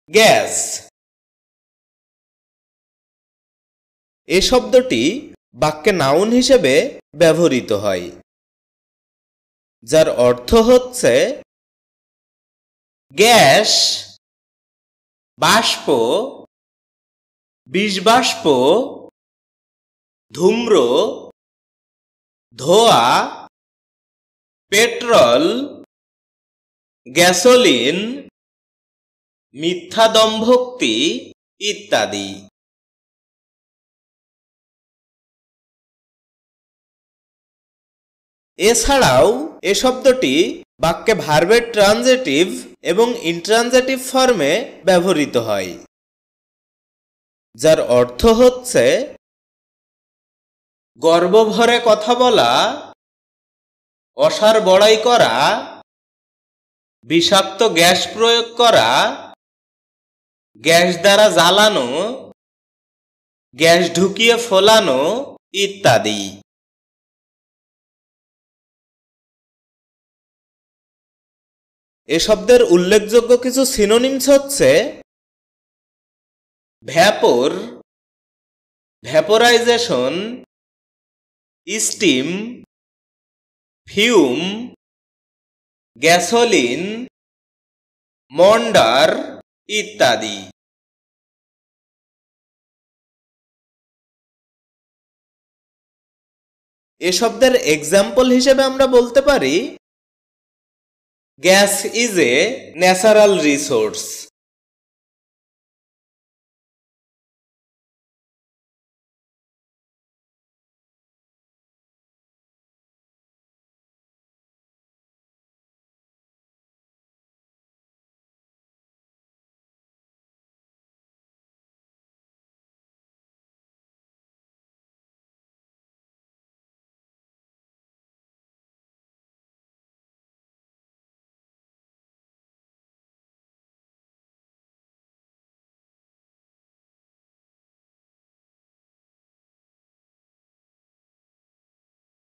Gas. এ শব্দটি বাক্যে noun হিসেবে ব্যবহৃত হয়, যার অর্থ হচ্ছে গ্যাস, বাষ্প, বিষবাষ্প, ধূম্র, ধোঁয়া, পেট্রোল, গ্যাসোলিন, মিথ্যা দম্ভোক্তি ইত্যাদি। এছাড়াও এ শব্দটি বাক্যে ভার্বের ট্রানজিটিভ এবং ইনট্রানজিটিভ ফর্মে ব্যবহৃত হয়, যার অর্থ হচ্ছে গর্বভরে কথা বলা, অসার বড়াই করা, বিষাক্ত গ্যাস প্রয়োগ করা, গ্যাস দ্বারা জ্বালানো, গ্যাস ঢুকিয়ে ফোলানো ইত্যাদি। এ শব্দের উল্লেখযোগ্য কিছু সিনোনিমস হচ্ছে vapour, vaporisation, steam, fume, gasoline, মন্ডার ইত্যাদি। এ শব্দের এক্সাম্পল হিসেবে আমরা বলতে পারি gas is a natural resource.